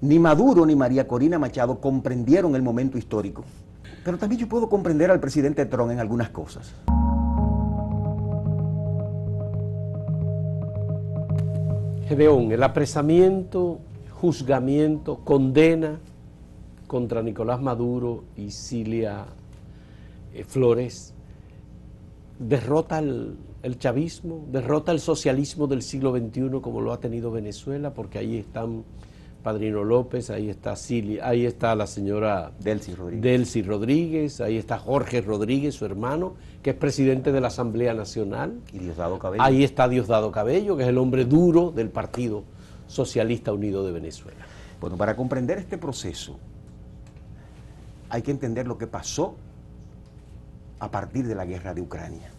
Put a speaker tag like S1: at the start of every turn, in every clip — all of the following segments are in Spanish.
S1: Ni Maduro ni María Corina Machado comprendieron el momento histórico. Pero también yo puedo comprender al presidente Trump en algunas cosas.
S2: Gedeón, el apresamiento, juzgamiento, condena contra Nicolás Maduro y Cilia Flores derrota el chavismo, derrota el socialismo del siglo XXI como lo ha tenido Venezuela, porque ahí están Padrino López, ahí está Cilia, ahí está la señora Delcy Rodríguez, ahí está Jorge Rodríguez, su hermano, que es presidente de la Asamblea Nacional.
S1: Y Diosdado Cabello.
S2: Ahí está Diosdado Cabello, que es el hombre duro del Partido Socialista Unido de Venezuela.
S1: Bueno, para comprender este proceso, hay que entender lo que pasó a partir de la guerra de Ucrania.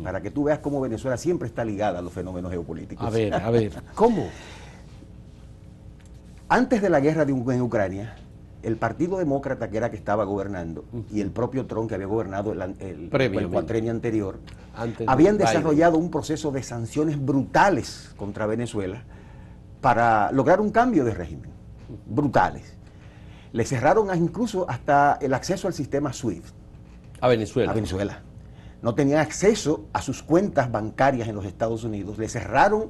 S1: Para que tú veas cómo Venezuela siempre está ligada a los fenómenos geopolíticos.
S2: A ver, ¿cómo?
S1: Antes de la guerra en Ucrania, el Partido Demócrata, que era que estaba gobernando, y el propio Trump, que había gobernado el cuatrenio anterior, habían desarrollado un proceso de sanciones brutales contra Venezuela para lograr un cambio de régimen. Brutales. Le cerraron incluso hasta el acceso al sistema SWIFT.
S2: A Venezuela.
S1: A Venezuela. No tenían acceso a sus cuentas bancarias en los Estados Unidos. Le cerraron,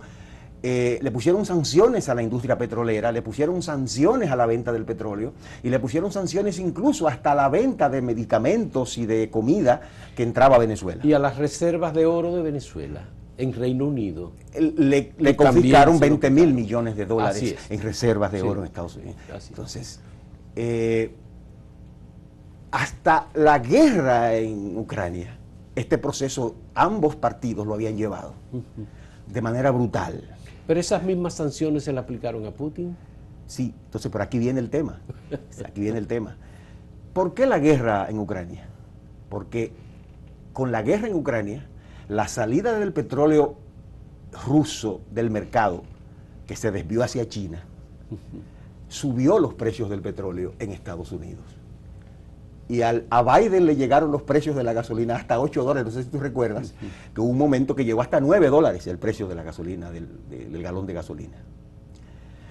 S1: le pusieron sanciones a la industria petrolera, le pusieron sanciones a la venta del petróleo y le pusieron sanciones incluso hasta la venta de medicamentos y de comida que entraba a Venezuela.
S2: Y a las reservas de oro de Venezuela en Reino Unido.
S1: Le confiscaron 20.000 millones de dólares en reservas de oro en Estados Unidos. Entonces, hasta la guerra en Ucrania, este proceso, ambos partidos lo habían llevado de manera brutal.
S2: ¿Pero esas mismas sanciones se le aplicaron a Putin?
S1: Sí, entonces por aquí viene el tema. Aquí viene el tema. ¿Por qué la guerra en Ucrania? Porque con la guerra en Ucrania, la salida del petróleo ruso del mercado, que se desvió hacia China, subió los precios del petróleo en Estados Unidos. Y a Biden le llegaron los precios de la gasolina hasta $8, no sé si tú recuerdas, que hubo un momento que llegó hasta $9 el precio de la gasolina, del galón de gasolina.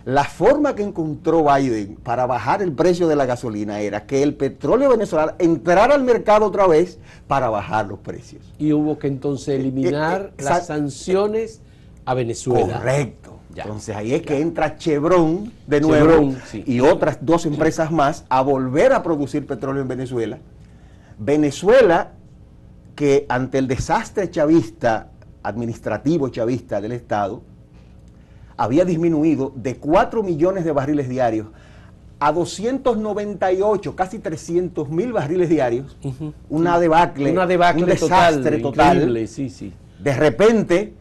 S1: La forma que encontró Biden para bajar el precio de la gasolina era que el petróleo venezolano entrara al mercado otra vez para bajar los precios.
S2: Y hubo que entonces eliminar las sanciones a Venezuela.
S1: Correcto. Ya. Entonces ahí es que entra Chevron de nuevo y otras dos empresas más a volver a producir petróleo en Venezuela. Venezuela, que ante el desastre chavista, administrativo chavista del Estado, había disminuido de 4 millones de barriles diarios a 298, casi 300.000 barriles diarios. Una debacle, un desastre total.
S2: Increíble, sí.
S1: De repente,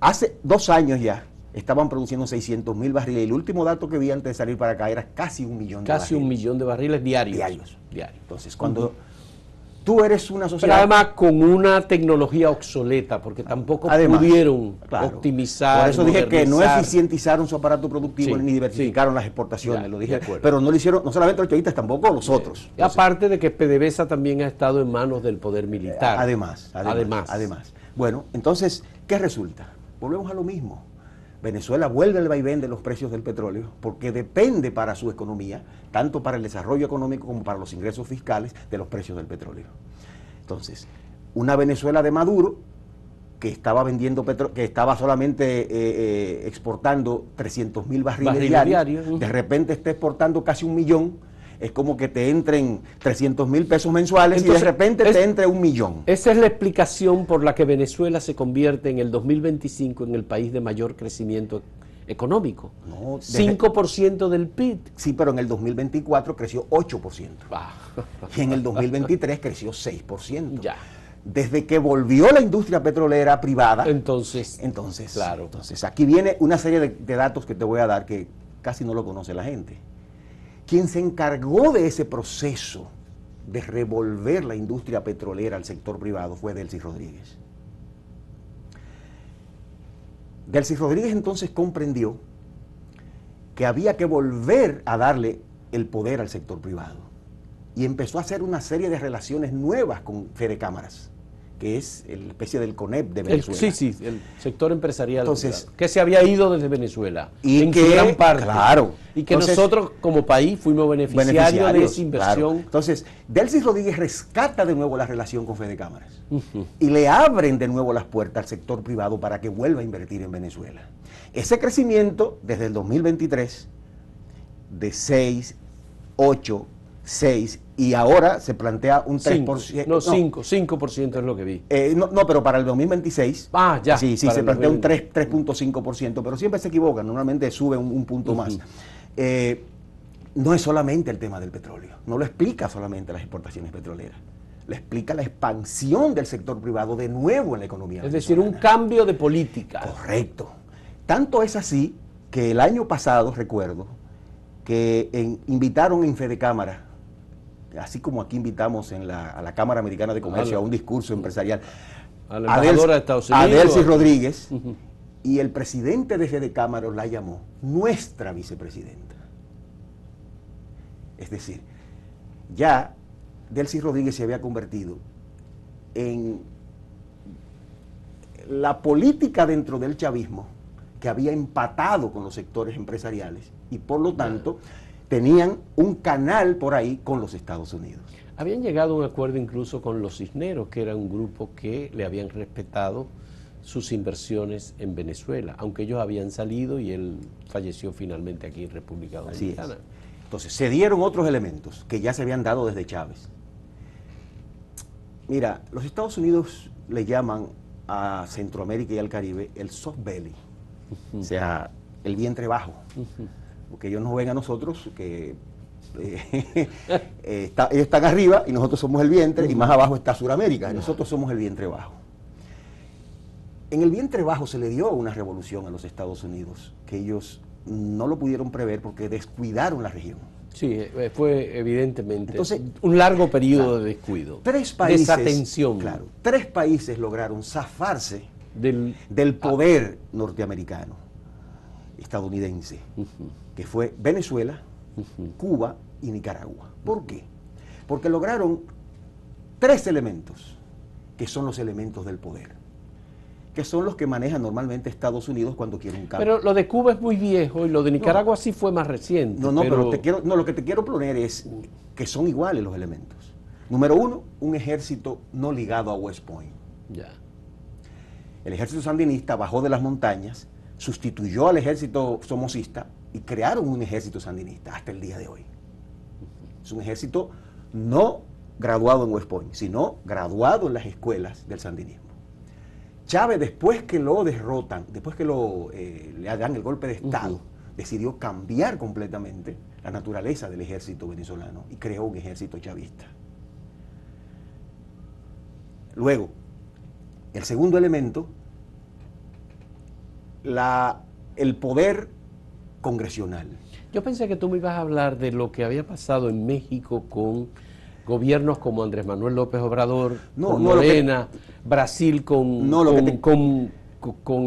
S1: hace 2 años ya, estaban produciendo 600.000 barriles. El último dato que vi antes de salir para acá era casi 1 millón de barriles.
S2: Casi 1 millón de barriles diarios.
S1: Entonces, cuando tú eres una sociedad...
S2: Pero además con una tecnología obsoleta, porque tampoco pudieron optimizar.
S1: Por eso dije que no eficientizaron su aparato productivo ni diversificaron las exportaciones. Lo dije, pero no lo hicieron, no solamente los chavistas, tampoco los otros.
S2: Entonces, aparte de que PDVSA también ha estado en manos del poder militar.
S1: Además. Bueno, entonces, ¿qué resulta? Volvemos a lo mismo. Venezuela vuelve al vaivén de los precios del petróleo porque depende para su economía, tanto para el desarrollo económico como para los ingresos fiscales, de los precios del petróleo. Entonces, una Venezuela de Maduro que estaba vendiendo petróleo, que estaba solamente exportando 300.000 barriles diarios, de repente está exportando casi 1 millón. Es como que te entren 300.000 pesos mensuales. Entonces, y de repente te entre 1 millón.
S2: Esa es la explicación por la que Venezuela se convierte en el 2025 en el país de mayor crecimiento económico. No, 5% del PIB.
S1: Sí, pero en el 2024 creció 8%. Y en el 2023 creció 6%.
S2: Ya.
S1: Desde que volvió la industria petrolera privada.
S2: Entonces,
S1: claro. Entonces, aquí viene una serie de datos que te voy a dar que casi no lo conoce la gente. Quien se encargó de ese proceso de revolver la industria petrolera al sector privado fue Delcy Rodríguez. Delcy Rodríguez entonces comprendió que había que volver a darle el poder al sector privado y empezó a hacer una serie de relaciones nuevas con Fede Cámaras, que es la especie del CONEP de Venezuela.
S2: Sí, el sector empresarial.
S1: Entonces,
S2: que se había ido desde Venezuela,
S1: y
S2: en
S1: que,
S2: su gran parte.
S1: Claro.
S2: Y que
S1: Entonces,
S2: nosotros como país fuimos beneficiarios de esa inversión.
S1: Claro. Entonces, Delcy Rodríguez rescata de nuevo la relación con Fede Cámaras y le abren de nuevo las puertas al sector privado para que vuelva a invertir en Venezuela. Ese crecimiento desde el 2023 de 6, 8, 6 y ahora se plantea un 3%.
S2: 5% es lo que vi.
S1: No, pero para el 2026.
S2: Ya.
S1: Sí, se plantea un 3.5%, pero siempre se equivocan, normalmente sube un punto más. No es solamente el tema del petróleo, no lo explica solamente las exportaciones petroleras, le explica la expansión del sector privado de nuevo en la economía.
S2: Es decir, un cambio de política.
S1: Correcto. Tanto es así que el año pasado, recuerdo, que invitaron en Fede Cámara, así como aquí invitamos a la Cámara Americana de Comercio a un discurso empresarial,
S2: a la embajadora de Estados Unidos,
S1: a Delcy Rodríguez, y el presidente de Fede Cámara la llamó nuestra vicepresidenta. Es decir, ya Delcy Rodríguez se había convertido en la política dentro del chavismo que había empatado con los sectores empresariales y por lo tanto tenían un canal por ahí con los Estados Unidos.
S2: Habían llegado a un acuerdo incluso con los Cisneros, que era un grupo que le habían respetado sus inversiones en Venezuela, aunque ellos habían salido y él falleció finalmente aquí en República Dominicana.
S1: Así es. Entonces se dieron otros elementos que ya se habían dado desde Chávez. Mira, los Estados Unidos le llaman a Centroamérica y al Caribe el soft belly, o sea, el vientre bajo, porque ellos nos ven a nosotros que ellos están arriba y nosotros somos el vientre y más abajo está Sudamérica, nosotros somos el vientre bajo. En el vientre bajo se le dio una revolución a los Estados Unidos que ellos no lo pudieron prever porque descuidaron la región.
S2: Sí, fue evidentemente.
S1: Entonces,
S2: un largo periodo de descuido.
S1: Desatención. Claro, 3 países lograron zafarse del poder norteamericano, estadounidense, que fue Venezuela, Cuba y Nicaragua. ¿Por qué? Porque lograron 3 elementos que son los elementos del poder, que son los que maneja normalmente Estados Unidos cuando quiere un cambio.
S2: Pero lo de Cuba es muy viejo y lo de Nicaragua sí fue más reciente.
S1: Pero lo que te quiero poner es que son iguales los elementos. Número 1, un ejército no ligado a West Point.
S2: Ya.
S1: El ejército sandinista bajó de las montañas, sustituyó al ejército somocista y crearon un ejército sandinista hasta el día de hoy. Es un ejército no graduado en West Point, sino graduado en las escuelas del sandinismo. Chávez, después que lo derrotan, después que le dan el golpe de Estado, decidió cambiar completamente la naturaleza del ejército venezolano y creó un ejército chavista. Luego, el segundo elemento, el poder congresional.
S2: Yo pensé que tú me ibas a hablar de lo que había pasado en México con gobiernos como Andrés Manuel López Obrador, con Morena, Brasil con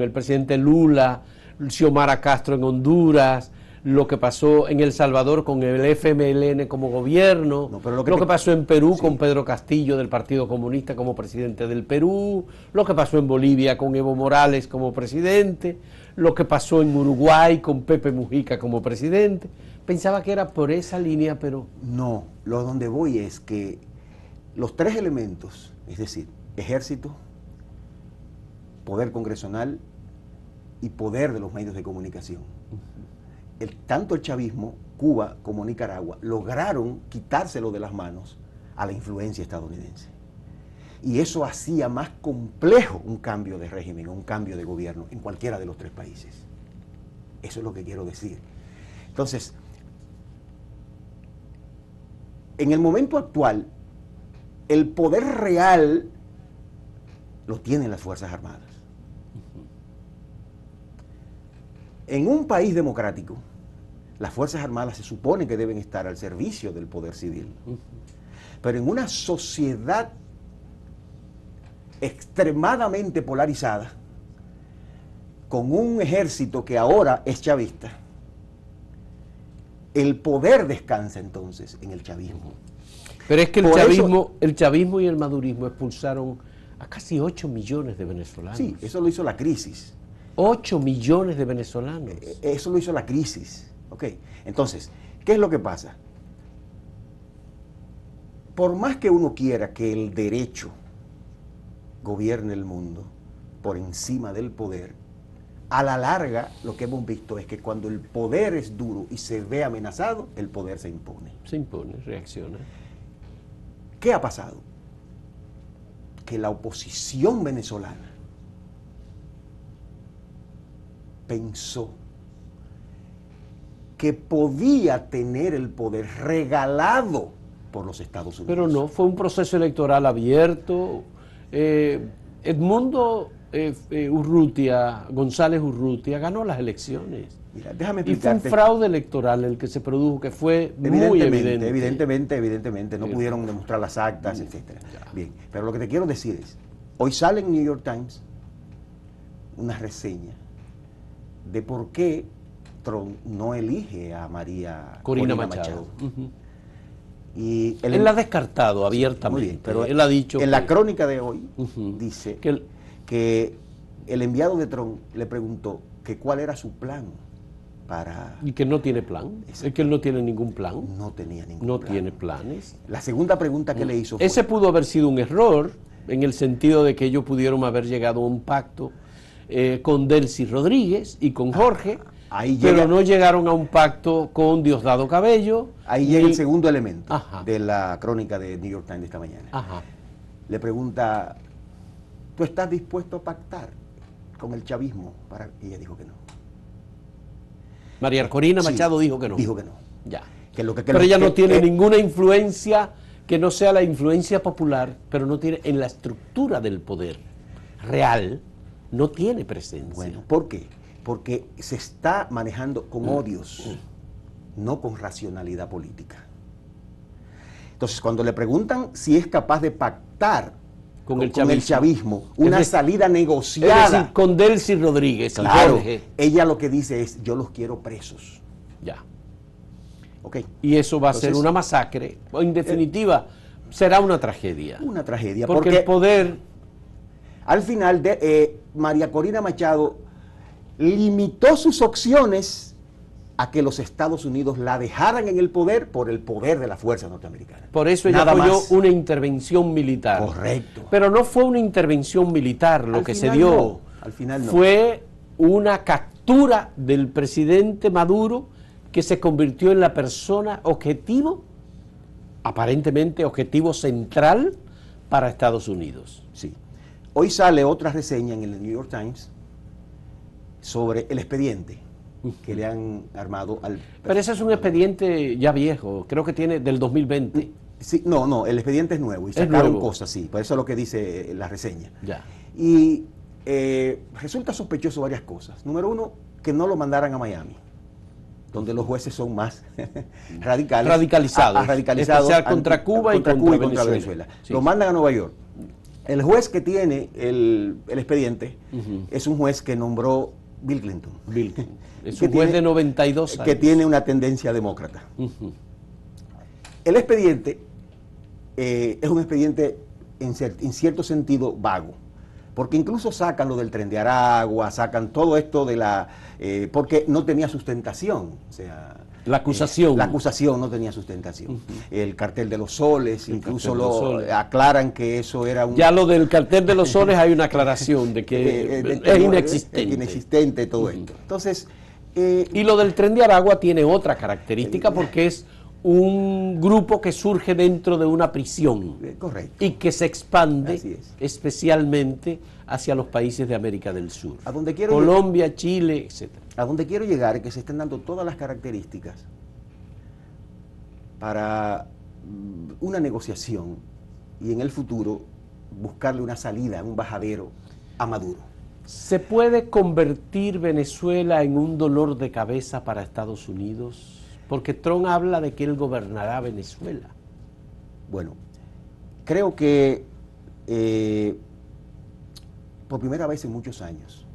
S2: el presidente Lula, Xiomara Castro en Honduras, lo que pasó en El Salvador con el FMLN como gobierno, lo que pasó en Perú con Pedro Castillo del Partido Comunista como presidente del Perú, lo que pasó en Bolivia con Evo Morales como presidente, lo que pasó en Uruguay con Pepe Mujica como presidente. Pensaba que era por esa línea, pero...
S1: No, lo donde voy es que los 3 elementos, es decir, ejército, poder congresional y poder de los medios de comunicación, tanto el chavismo, Cuba como Nicaragua, lograron quitárselo de las manos a la influencia estadounidense. Y eso hacía más complejo un cambio de régimen, un cambio de gobierno en cualquiera de los 3 países. Eso es lo que quiero decir. Entonces, en el momento actual, el poder real lo tienen las Fuerzas Armadas. En un país democrático, las Fuerzas Armadas se supone que deben estar al servicio del poder civil. Pero en una sociedad extremadamente polarizada, con un ejército que ahora es chavista, el poder descansa entonces en el chavismo.
S2: Pero es que el chavismo y el madurismo expulsaron a casi 8 millones de venezolanos.
S1: Sí, eso lo hizo la crisis.
S2: 8 millones de venezolanos.
S1: Eso lo hizo la crisis. ¿Ok? Entonces, ¿qué es lo que pasa? Por más que uno quiera que el derecho gobierne el mundo por encima del poder, a la larga lo que hemos visto es que cuando el poder es duro y se ve amenazado, el poder se impone.
S2: Se impone, reacciona.
S1: ¿Qué ha pasado? Que la oposición venezolana pensó que podía tener el poder regalado por los Estados Unidos.
S2: Pero no, fue un proceso electoral abierto. Edmundo González Urrutia ganó las elecciones.
S1: Mira, déjame
S2: Y fue un
S1: explicarte.
S2: fraude electoral el que se produjo, que fue muy evidente.
S1: Evidentemente, no pudieron demostrar las actas, etcétera. Bien, pero lo que te quiero decir es, hoy sale en New York Times una reseña de por qué Trump no elige a María
S2: Corina Machado.
S1: Y
S2: Él la ha descartado abiertamente.
S1: Muy bien, pero
S2: él ha dicho
S1: en la crónica de hoy dice
S2: que
S1: que el enviado de Trump le preguntó que cuál era su plan para...
S2: y que no tiene plan. Es que él no tiene ningún plan.
S1: No tenía ningún
S2: No
S1: plan.
S2: tiene planes.
S1: La segunda pregunta que le hizo fue...
S2: Ese pudo haber sido un error, en el sentido de que ellos pudieron haber llegado a un pacto con Delcy Rodríguez y con Jorge, pero no llegaron a un pacto con Diosdado Cabello.
S1: Ahí llega el segundo elemento
S2: Ajá.
S1: de la crónica de New York Times de esta mañana.
S2: Ajá.
S1: Le pregunta, ¿tú estás dispuesto a pactar con el chavismo? Y ella dijo que no.
S2: María Corina
S1: Sí,
S2: Machado dijo que no.
S1: Dijo que no.
S2: Ya.
S1: Pero
S2: ella no tiene ninguna influencia que no sea la influencia popular, pero no tiene en la estructura del poder real, no tiene presencia.
S1: Bueno, ¿por qué? Porque se está manejando con odios, no con racionalidad política. Entonces, cuando le preguntan si es capaz de pactar
S2: con el
S1: chavismo, una salida negociada.
S2: Es decir, con Delcy Rodríguez,
S1: claro,
S2: Jorge.
S1: Ella lo que dice es, yo los quiero presos.
S2: Ya.
S1: ¿Ok?
S2: Y eso va a ser una masacre, o en definitiva, será una tragedia.
S1: Una tragedia.
S2: Porque el poder...
S1: Al final, María Corina Machado limitó sus opciones a que los Estados Unidos la dejaran en el poder por el poder de la fuerza norteamericana.
S2: Por eso ella apoyó una intervención militar.
S1: Correcto.
S2: Pero no fue una intervención militar lo que se dio.
S1: No, al final no.
S2: Fue una captura del presidente Maduro que se convirtió en la persona objetivo, aparentemente objetivo central para Estados Unidos.
S1: Sí. Hoy sale otra reseña en el New York Times sobre el expediente que le han armado al...
S2: Pero ese es un expediente ya viejo, creo que tiene del 2020.
S1: Sí, no, el expediente es nuevo y sacaron cosas, sí, por eso es lo que dice la reseña.
S2: Ya.
S1: Y resulta sospechoso varias cosas. Número uno, que no lo mandaran a Miami, donde los jueces son más
S2: radicalizados. Especial contra Cuba y contra Venezuela. Sí.
S1: Lo mandan a Nueva York. El juez que tiene el expediente es un juez que nombró Bill Clinton.
S2: Es un juez de 92 años.
S1: Que tiene una tendencia demócrata. El expediente es un expediente en cierto sentido vago, porque incluso sacan lo del Tren de Aragua, sacan todo esto de la... porque no tenía sustentación, o sea...
S2: La acusación.
S1: La acusación no tenía sustentación. El cartel de los soles, incluso aclaran que eso era un...
S2: Ya lo del cartel de los soles hay una aclaración de que es inexistente.
S1: Es inexistente todo esto. Entonces...
S2: y lo del Tren de Aragua tiene otra característica porque es un grupo que surge dentro de una prisión.
S1: Correcto.
S2: Y que se expande especialmente hacia los países de América del Sur.
S1: A donde quiero
S2: Colombia, Chile, etc.
S1: A donde quiero llegar es que se están dando todas las características para una negociación y en el futuro buscarle una salida, un bajadero a Maduro.
S2: ¿Se puede convertir Venezuela en un dolor de cabeza para Estados Unidos? Porque Trump habla de que él gobernará Venezuela.
S1: Bueno, creo que por primera vez en muchos años,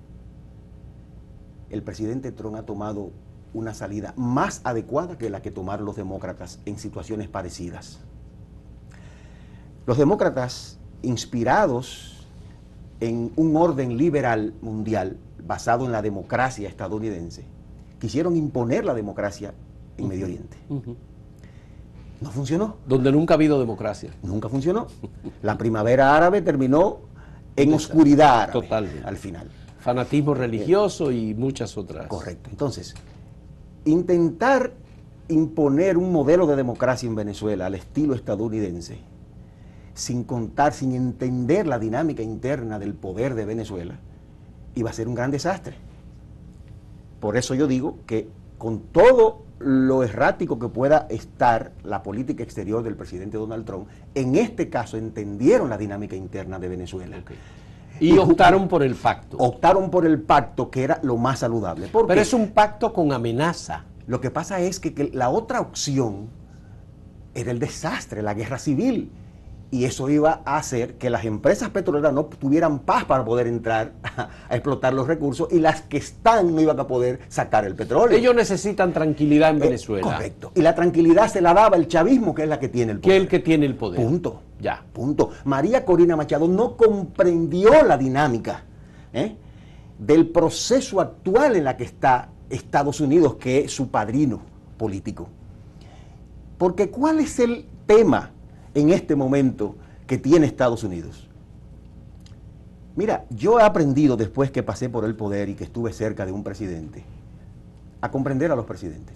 S1: el presidente Trump ha tomado una salida más adecuada que la que tomaron los demócratas en situaciones parecidas. Los demócratas, inspirados en un orden liberal mundial basado en la democracia estadounidense, quisieron imponer la democracia en Medio Oriente. No funcionó.
S2: Donde nunca ha habido democracia.
S1: Nunca funcionó. La primavera árabe terminó en oscuridad árabe,
S2: totalmente,
S1: al final.
S2: Fanatismo religioso y muchas otras.
S1: Correcto. Entonces, intentar imponer un modelo de democracia en Venezuela al estilo estadounidense, sin contar, sin entender la dinámica interna del poder de Venezuela, iba a ser un gran desastre. Por eso yo digo que con todo lo errático que pueda estar la política exterior del presidente Donald Trump, en este caso entendieron la dinámica interna de Venezuela.
S2: Okay. Y optaron por el pacto.
S1: Optaron por el pacto, que era lo más saludable.
S2: Pero es un pacto con amenaza.
S1: Lo que pasa es que la otra opción era el desastre, la guerra civil. Y eso iba a hacer que las empresas petroleras no tuvieran paz para poder entrar a explotar los recursos, y las que están no iban a poder sacar el petróleo.
S2: Ellos necesitan tranquilidad en Venezuela.
S1: Correcto. Y la tranquilidad se la daba el chavismo, que es la que tiene el poder.
S2: Que es el que tiene el poder.
S1: Punto.
S2: Ya.
S1: Punto. María Corina Machado no comprendió la dinámica del proceso actual en la que está Estados Unidos, que es su padrino político. Porque ¿cuál es el tema en este momento que tiene Estados Unidos? Mira, yo he aprendido después que pasé por el poder y que estuve cerca de un presidente, a comprender a los presidentes.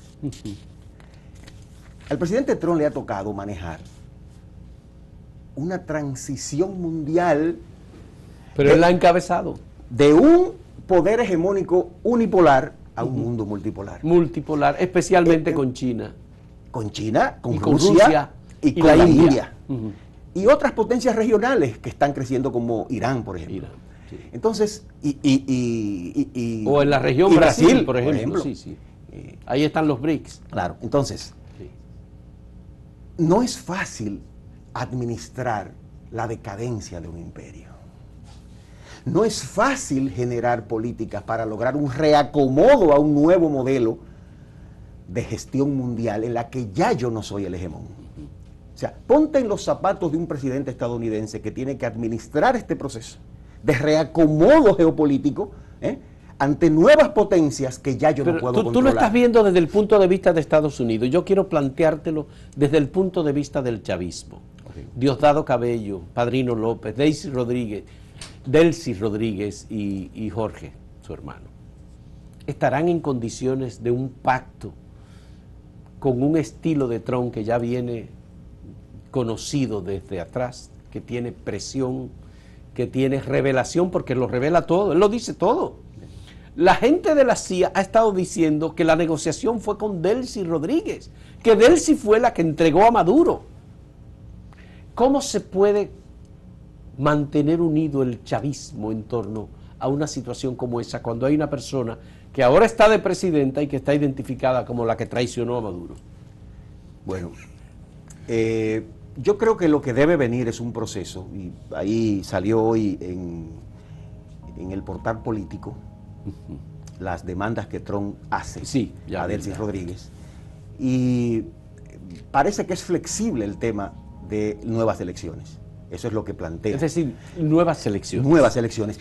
S1: Al presidente Trump le ha tocado manejar una transición mundial.
S2: Pero él la ha encabezado.
S1: De un poder hegemónico unipolar a un mundo multipolar.
S2: Multipolar, especialmente con China.
S1: Con China, con
S2: Rusia
S1: y con la India. Y otras potencias regionales que están creciendo, como Irán, por ejemplo.
S2: Irán, sí.
S1: Entonces,
S2: o en la región Brasil, por ejemplo. Sí, sí. Ahí están los BRICS.
S1: Claro, entonces, sí, no es fácil administrar la decadencia de un imperio. No es fácil generar políticas para lograr un reacomodo a un nuevo modelo de gestión mundial en la que ya yo no soy el hegemón. O sea, ponte en los zapatos de un presidente estadounidense que tiene que administrar este proceso de reacomodo geopolítico ante nuevas potencias que ya yo no puedo controlar.
S2: Tú lo estás viendo desde el punto de vista de Estados Unidos. Yo quiero planteártelo desde el punto de vista del chavismo. Okay. Diosdado Cabello, Padrino López, Delcy Rodríguez y Jorge, su hermano, estarán en condiciones de un pacto con un estilo de Trump que ya viene conocido desde atrás, que tiene presión, que tiene revelación, porque lo revela todo, él lo dice todo. La gente de la CIA ha estado diciendo que la negociación fue con Delcy Rodríguez, que Delcy fue la que entregó a Maduro. ¿Cómo se puede mantener unido el chavismo en torno a una situación como esa, cuando hay una persona que ahora está de presidenta y que está identificada como la que traicionó a Maduro?
S1: Bueno, yo creo que lo que debe venir es un proceso, y ahí salió hoy en el portal político las demandas que Trump hace a Delcy Rodríguez, y parece que es flexible el tema de nuevas elecciones. Eso es lo que plantea.
S2: Es decir, nuevas elecciones.
S1: Nuevas elecciones.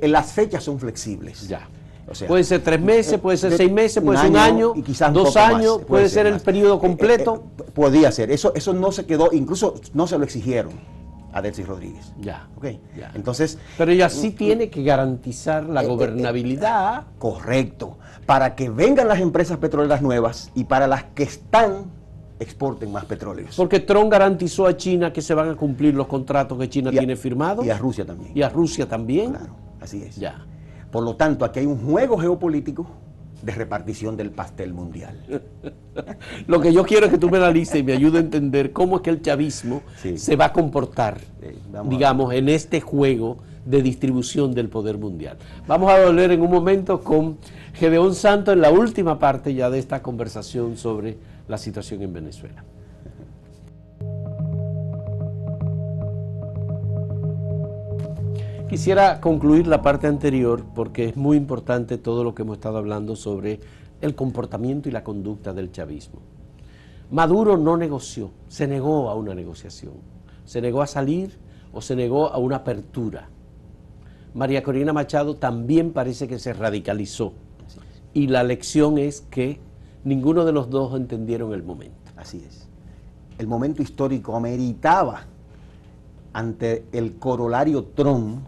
S1: Las fechas son flexibles.
S2: Ya.
S1: O sea,
S2: puede ser 3 meses, puede ser 6 meses, puede ser un año,
S1: y quizás
S2: 2 años, puede ser el periodo completo.
S1: Podía ser. Eso no se quedó, incluso no se lo exigieron a Delcy Rodríguez.
S2: Ya.
S1: Okay.
S2: Ya.
S1: Entonces,
S2: pero ella sí tiene que garantizar la gobernabilidad.
S1: Correcto. Para que vengan las empresas petroleras nuevas y para las que están exporten más petróleos.
S2: Porque Trump garantizó a China que se van a cumplir los contratos que China tiene firmados.
S1: Y a Rusia también.
S2: Y a Rusia también.
S1: Claro, así es.
S2: Ya.
S1: Por lo tanto, aquí hay un juego geopolítico de repartición del pastel mundial.
S2: Lo que yo quiero es que tú me analices y me ayudes a entender cómo es que el chavismo se va a comportar, digamos, en este juego de distribución del poder mundial. Vamos a volver en un momento con Gedeón Santos en la última parte ya de esta conversación sobre la situación en Venezuela. Quisiera concluir la parte anterior porque es muy importante todo lo que hemos estado hablando sobre el comportamiento y la conducta del chavismo. Maduro no negoció, se negó a una negociación, se negó a salir o se negó a una apertura. María Corina Machado también parece que se radicalizó. Y la lección es que ninguno de los dos entendieron el momento.
S1: Así es. El momento histórico ameritaba, ante el corolario Trump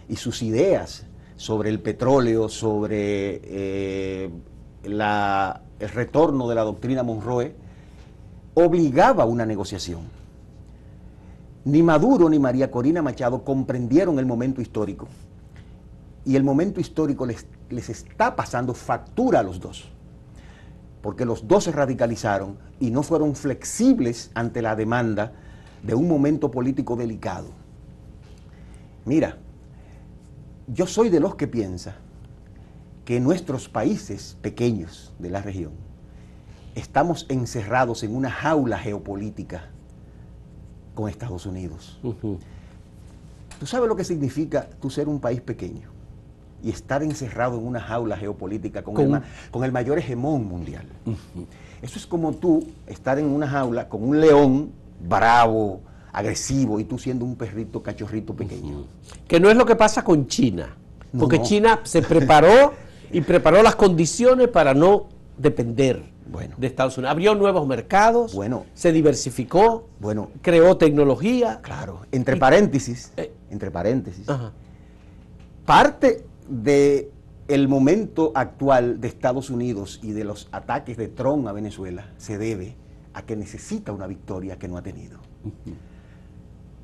S1: y sus ideas sobre el petróleo, sobre el retorno de la doctrina Monroe, obligaba a una negociación. Ni Maduro ni María Corina Machado comprendieron el momento histórico, y el momento histórico les está pasando factura a los dos, porque los dos se radicalizaron y no fueron flexibles ante la demanda de un momento político delicado. Mira, yo soy de los que piensa que nuestros países pequeños de la región estamos encerrados en una jaula geopolítica con Estados Unidos. ¿Tú sabes lo que significa tú ser un país pequeño y estar encerrado en una jaula geopolítica con el mayor hegemón mundial? Eso es como tú estar en una jaula con un león bravo, agresivo, y tú siendo un perrito, cachorrito pequeño.
S2: Que no es lo que pasa con China, porque
S1: No.
S2: China se preparó y preparó las condiciones para no depender de Estados Unidos. Abrió nuevos mercados, se diversificó, creó tecnología.
S1: Claro, entre paréntesis, parte del momento actual de Estados Unidos y de los ataques de Trump a Venezuela se debe a que necesita una victoria que no ha tenido.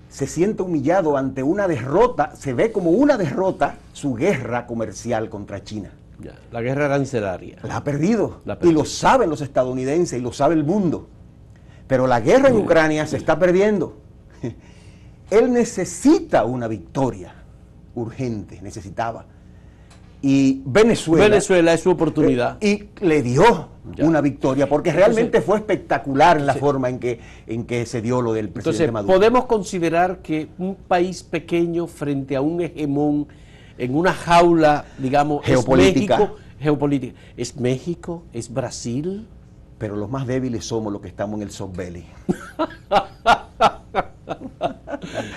S1: Se siente humillado ante una derrota, se ve como una derrota su guerra comercial contra China.
S2: La guerra arancelaria.
S1: La ha perdido. Y lo saben los estadounidenses y lo sabe el mundo. Pero la guerra en Ucrania se está perdiendo. Él necesita una victoria urgente, necesitaba. Y Venezuela
S2: es su oportunidad.
S1: Y le dio una victoria, porque realmente fue espectacular la forma en que se dio lo del presidente Maduro.
S2: Podemos considerar que un país pequeño frente a un hegemón en una jaula, digamos,
S1: geopolítica.
S2: ¿Es México? ¿Es Brasil?
S1: Pero los más débiles somos los que estamos en el South Valley.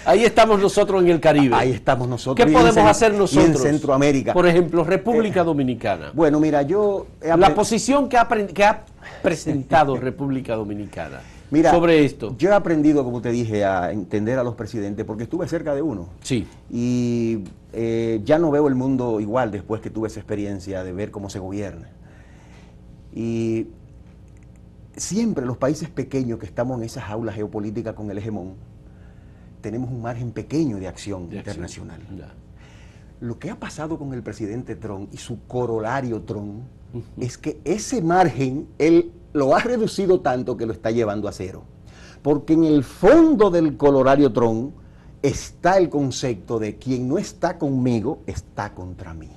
S2: Ahí estamos nosotros en el Caribe.
S1: Ahí estamos nosotros.
S2: ¿Qué podemos hacer nosotros?
S1: Y en Centroamérica.
S2: Por ejemplo, República Dominicana.
S1: Bueno, mira,
S2: la posición que ha presentado República Dominicana sobre esto.
S1: Yo he aprendido, como te dije, a entender a los presidentes porque estuve cerca de uno.
S2: Sí.
S1: Y ya no veo el mundo igual después que tuve esa experiencia de ver cómo se gobierna. Y siempre los países pequeños que estamos en esa jaula geopolítica con el hegemón, tenemos un margen pequeño de acción internacional. Lo que ha pasado con el presidente Trump y su corolario Trump es que ese margen él lo ha reducido tanto que lo está llevando a cero. Porque en el fondo del corolario Trump está el concepto de quien no está conmigo está contra mí.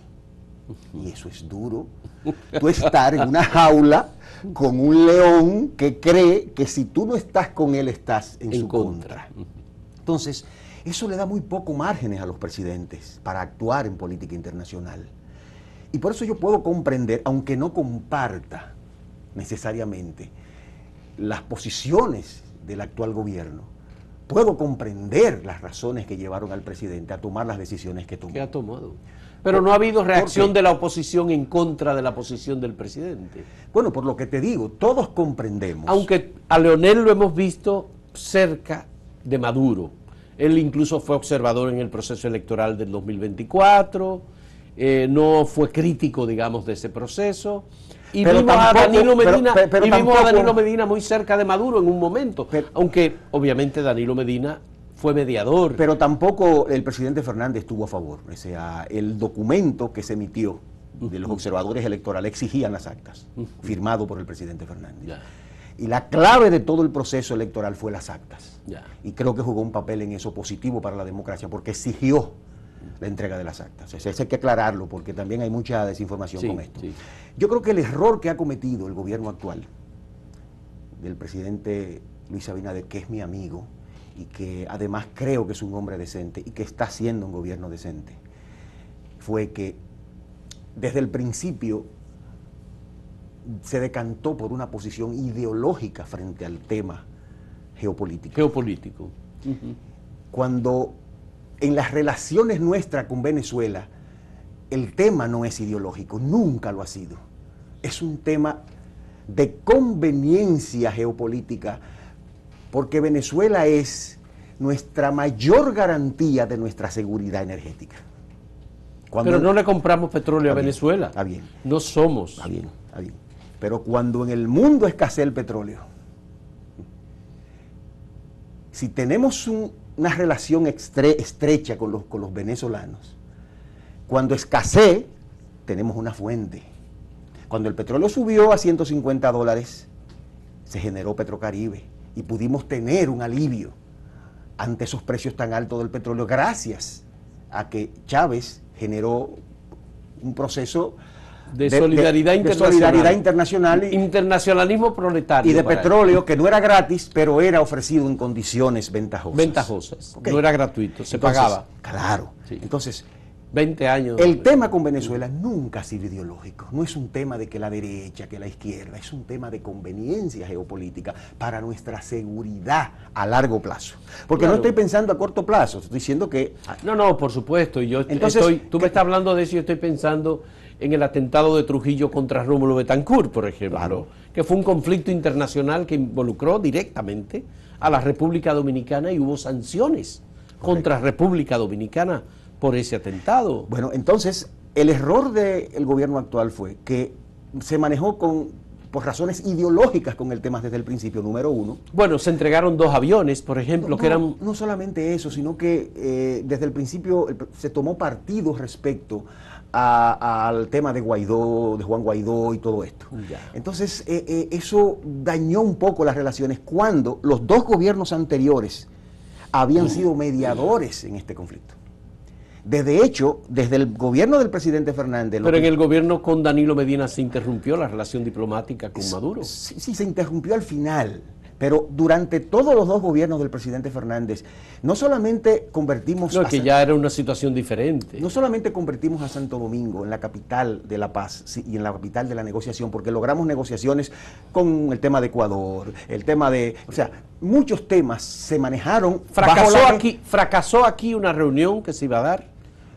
S1: Y eso es duro. Tú estar en una jaula con un león que cree que si tú no estás con él estás en su contra. Entonces, eso le da muy poco márgenes a los presidentes para actuar en política internacional. Y por eso yo puedo comprender, aunque no comparta necesariamente las posiciones del actual gobierno, puedo comprender las razones que llevaron al presidente a tomar las decisiones que tomó.
S2: ¿Qué ha tomado? Pero no ha habido reacción de la oposición en contra de la posición del presidente.
S1: Bueno, por lo que te digo, todos comprendemos.
S2: Aunque a Leonel lo hemos visto cerca de Maduro. Él incluso fue observador en el proceso electoral del 2024, no fue crítico, digamos, de ese proceso. Y vimos a Danilo Medina muy cerca de Maduro en un momento, aunque obviamente Danilo Medina fue mediador.
S1: Pero tampoco el presidente Fernández estuvo a favor. O sea, el documento que se emitió de los observadores electorales exigían las actas, firmado por el presidente Fernández. Y la clave de todo el proceso electoral fue las actas. Y creo que jugó un papel en eso positivo para la democracia, porque exigió la entrega de las actas. Eso hay que aclararlo, porque también hay mucha desinformación con esto. Yo creo que el error que ha cometido el gobierno actual, del presidente Luis Abinader, que es mi amigo, y que además creo que es un hombre decente, y que está haciendo un gobierno decente, fue que desde el principio se decantó por una posición ideológica frente al tema geopolítico.
S2: Geopolítico.
S1: Cuando en las relaciones nuestras con Venezuela, el tema no es ideológico, nunca lo ha sido. Es un tema de conveniencia geopolítica, porque Venezuela es nuestra mayor garantía de nuestra seguridad energética.
S2: Pero no le compramos petróleo a Venezuela.
S1: Está bien.
S2: No somos.
S1: Está bien, está bien. Pero cuando en el mundo escasea el petróleo, si tenemos una relación estrecha con los venezolanos, cuando escasee, tenemos una fuente. Cuando el petróleo subió a $150, se generó Petrocaribe y pudimos tener un alivio ante esos precios tan altos del petróleo gracias a que Chávez generó un proceso
S2: de solidaridad
S1: internacional
S2: internacionalismo proletario
S1: y de petróleo que no era gratis, pero era ofrecido en condiciones ventajosas.
S2: Okay. No era gratuito, se pagaba.
S1: Claro.
S2: Sí.
S1: Entonces,
S2: 20 años.
S1: El tema con Venezuela nunca ha sido ideológico, no es un tema de que la derecha, que la izquierda, es un tema de conveniencia geopolítica para nuestra seguridad a largo plazo. Porque no estoy pensando a corto plazo, estoy diciendo que...
S2: No, por supuesto, y yo tú me estás hablando de eso y yo estoy pensando en el atentado de Trujillo contra Rómulo Betancourt, por ejemplo, claro, que fue un conflicto internacional que involucró directamente a la República Dominicana y hubo sanciones contra República Dominicana por ese atentado.
S1: Bueno, entonces, el error del gobierno actual fue que se manejó por razones ideológicas con el tema desde el principio, número uno.
S2: Bueno, se entregaron 2 aviones, por ejemplo, que eran...
S1: No solamente eso, sino que desde el principio se tomó partido respecto al tema de Guaidó, de Juan Guaidó y todo esto.
S2: Ya.
S1: Entonces, eso dañó un poco las relaciones cuando los 2 gobiernos anteriores habían sido mediadores en este conflicto. De hecho, desde el gobierno del presidente Fernández...
S2: Pero en el gobierno con Danilo Medina se interrumpió la relación diplomática con Maduro.
S1: Sí, se interrumpió al final, pero durante todos los 2 gobiernos del presidente Fernández, no solamente convertimos...
S2: No, que ya era una situación diferente.
S1: No solamente convertimos a Santo Domingo en la capital de la paz y en la capital de la negociación, porque logramos negociaciones con el tema de Ecuador, el tema de... O sea, muchos temas se manejaron...
S2: Fracasó aquí una reunión que se iba a dar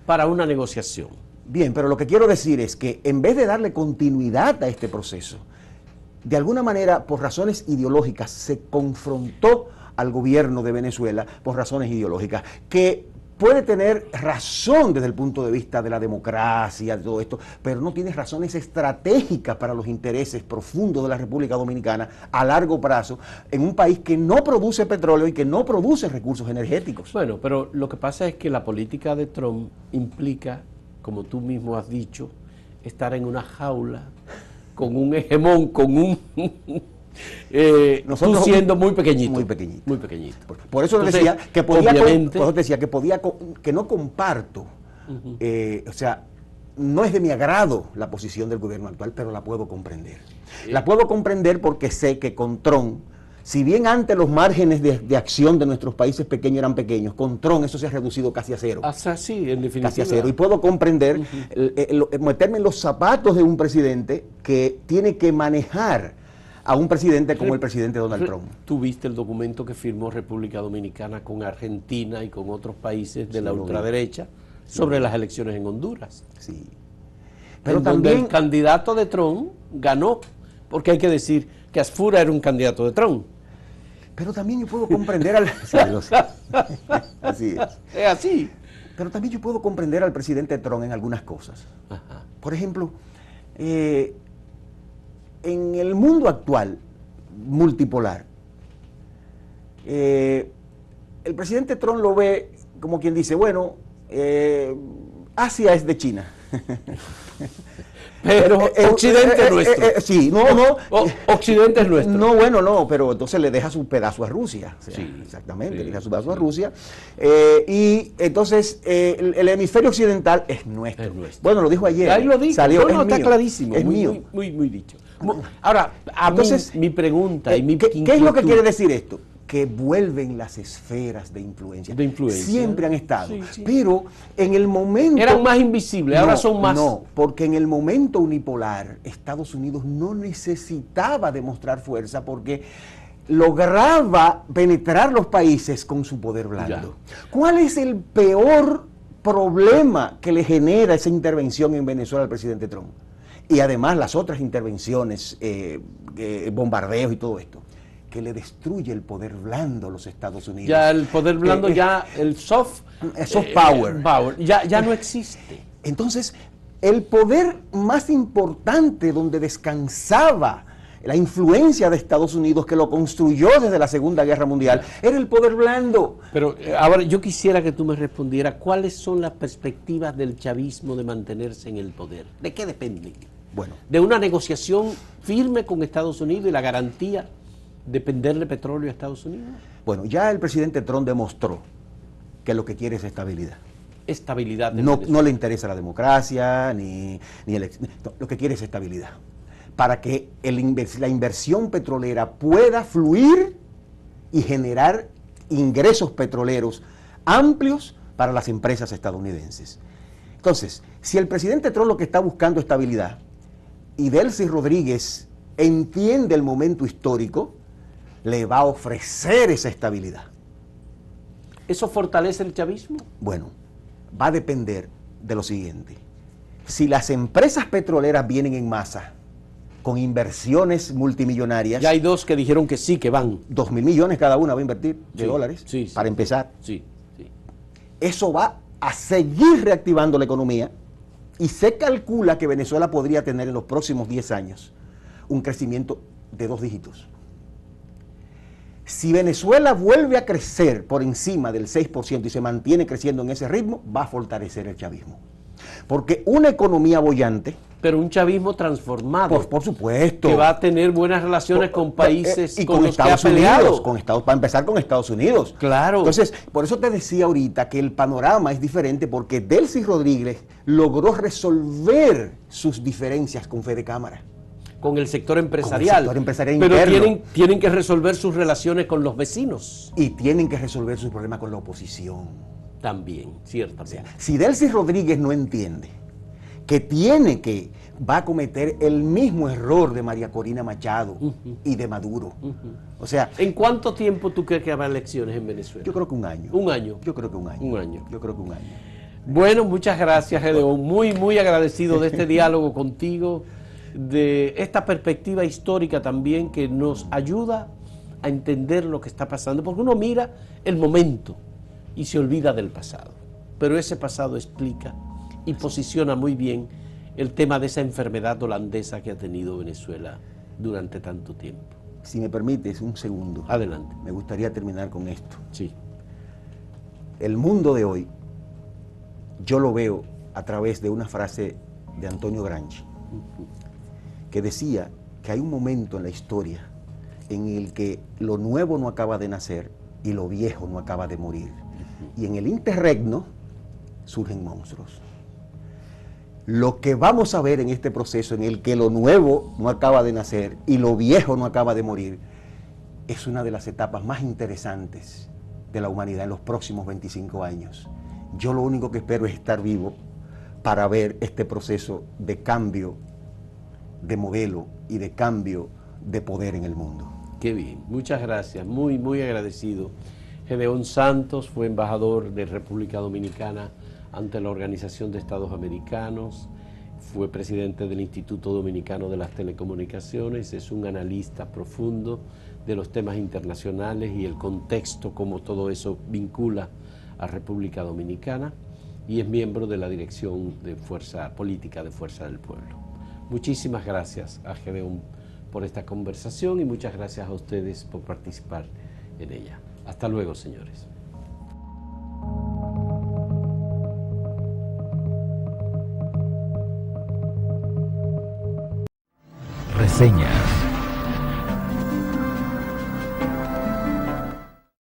S2: para una negociación.
S1: Bien, pero lo que quiero decir es que en vez de darle continuidad a este proceso, de alguna manera, por razones ideológicas, se confrontó al gobierno de Venezuela por razones ideológicas, que puede tener razón desde el punto de vista de la democracia, de todo esto, pero no tiene razones estratégicas para los intereses profundos de la República Dominicana a largo plazo, en un país que no produce petróleo y que no produce recursos energéticos.
S2: Bueno, pero lo que pasa es que la política de Trump implica, como tú mismo has dicho, estar en una jaula con un hegemón, con un... nosotros tú siendo muy pequeñito. Muy pequeñito.
S1: Por eso entonces, decía que podía, que no comparto, o sea, no es de mi agrado la posición del gobierno actual, pero la puedo comprender. La puedo comprender porque sé que con Trump, si bien antes los márgenes de acción de nuestros países pequeños eran pequeños, con Trump eso se ha reducido casi a cero.
S2: Sí, en definitiva.
S1: Casi a cero. Y puedo comprender, meterme en los zapatos de un presidente que tiene que manejar a un presidente como el presidente Donald Trump.
S2: ¿Tú viste el documento que firmó República Dominicana con Argentina y con otros países de la ultraderecha sobre las elecciones en Honduras?
S1: Sí.
S2: Pero también el candidato de Trump ganó, porque hay que decir que Asfura era un candidato de Trump.
S1: Pero también yo puedo comprender al... Así es.
S2: Es así.
S1: Pero también yo puedo comprender al presidente Trump en algunas cosas.
S2: Ajá.
S1: Por ejemplo, en el mundo actual, multipolar, el presidente Trump lo ve como quien dice, bueno, Asia es de China.
S2: Pero Occidente es nuestro.
S1: Sí,
S2: Occidente es nuestro.
S1: No, bueno, no, pero entonces le deja su pedazo a Rusia. O sea,
S2: sí,
S1: exactamente,
S2: sí,
S1: le deja su pedazo a Rusia. Y entonces el hemisferio occidental es nuestro. Bueno, lo dijo ayer.
S2: Ahí lo dijo.
S1: Salió,
S2: está clarísimo.
S1: Es mío.
S2: Muy dicho. Ahora, entonces, mi pregunta y mi
S1: ¿qué es lo que quiere decir esto? Que vuelven las esferas de influencia. Siempre han estado. Sí. Pero en el momento...
S2: Eran más invisibles, ahora son más...
S1: No, porque en el momento unipolar, Estados Unidos no necesitaba demostrar fuerza porque lograba penetrar los países con su poder blando. ¿Cuál es el peor problema que le genera esa intervención en Venezuela al presidente Trump? Y además las otras intervenciones, bombardeos y todo esto, que le destruye el poder blando a los Estados Unidos.
S2: Ya el poder blando, ya el soft
S1: power,
S2: ya no existe.
S1: Entonces, el poder más importante donde descansaba la influencia de Estados Unidos, que lo construyó desde la Segunda Guerra Mundial, era el poder blando.
S2: Pero ahora yo quisiera que tú me respondieras, ¿cuáles son las perspectivas del chavismo de mantenerse en el poder? ¿De qué depende?
S1: Bueno,
S2: ¿de una negociación firme con Estados Unidos y la garantía de venderle petróleo a Estados Unidos?
S1: Bueno, ya el presidente Trump demostró que lo que quiere es estabilidad.
S2: Estabilidad.
S1: No le interesa la democracia, ni lo que quiere es estabilidad. Para que la inversión petrolera pueda fluir y generar ingresos petroleros amplios para las empresas estadounidenses. Entonces, si el presidente Trump lo que está buscando es estabilidad, y Delcy Rodríguez entiende el momento histórico, le va a ofrecer esa estabilidad.
S2: ¿Eso fortalece el chavismo?
S1: Bueno, va a depender de lo siguiente. Si las empresas petroleras vienen en masa, con inversiones multimillonarias.
S2: Ya hay dos que dijeron que sí, que van.
S1: 2.000 millones cada una va a invertir de dólares para empezar.
S2: Sí.
S1: Eso va a seguir reactivando la economía y se calcula que Venezuela podría tener en los próximos 10 años un crecimiento de 2 dígitos. Si Venezuela vuelve a crecer por encima del 6% y se mantiene creciendo en ese ritmo, va a fortalecer el chavismo. Porque una economía boyante...
S2: Pero un chavismo transformado.
S1: Por supuesto.
S2: Que va a tener buenas relaciones con países
S1: y con los Estados Unidos. Para empezar con Estados Unidos.
S2: Claro.
S1: Entonces, por eso te decía ahorita que el panorama es diferente, porque Delcy Rodríguez logró resolver sus diferencias con Fede Cámara.
S2: Con el sector empresarial.
S1: Pero
S2: tienen que resolver sus relaciones con los vecinos.
S1: Y tienen que resolver sus problemas con la oposición.
S2: También, ciertamente.
S1: O sea, si Delcy Rodríguez no entiende que va a cometer el mismo error de María Corina Machado y de Maduro. O sea,
S2: ¿en cuánto tiempo tú crees que habrá elecciones en Venezuela?
S1: Yo creo que un año.
S2: ¿Un año?
S1: Yo creo que un año.
S2: Un año.
S1: Yo creo que un año.
S2: Bueno, muchas gracias, Gedeón. Muy agradecido de este diálogo contigo, de esta perspectiva histórica también que nos ayuda a entender lo que está pasando, porque uno mira el momento y se olvida del pasado, pero ese pasado explica y posiciona muy bien el tema de esa enfermedad holandesa que ha tenido Venezuela durante tanto tiempo.
S1: Si me permites un segundo.
S2: Adelante.
S1: Me gustaría terminar con esto.
S2: Sí.
S1: El mundo de hoy, yo lo veo a través de una frase de Antonio Gramsci, que decía que hay un momento en la historia en el que lo nuevo no acaba de nacer y lo viejo no acaba de morir. Y en el interregno surgen monstruos. Lo que vamos a ver en este proceso en el que lo nuevo no acaba de nacer y lo viejo no acaba de morir, es una de las etapas más interesantes de la humanidad en los próximos 25 años. Yo lo único que espero es estar vivo para ver este proceso de cambio de modelo y de cambio de poder en el mundo.
S2: Qué bien, muchas gracias, muy agradecido. Gedeón Santos fue embajador de República Dominicana ante la Organización de Estados Americanos, fue presidente del Instituto Dominicano de las Telecomunicaciones, es un analista profundo de los temas internacionales y el contexto, cómo todo eso vincula a República Dominicana, y es miembro de la Dirección de Fuerza Política de Fuerza del Pueblo. Muchísimas gracias a Gedeón por esta conversación y muchas gracias a ustedes por participar en ella. Hasta luego, señores.
S3: Reseñas.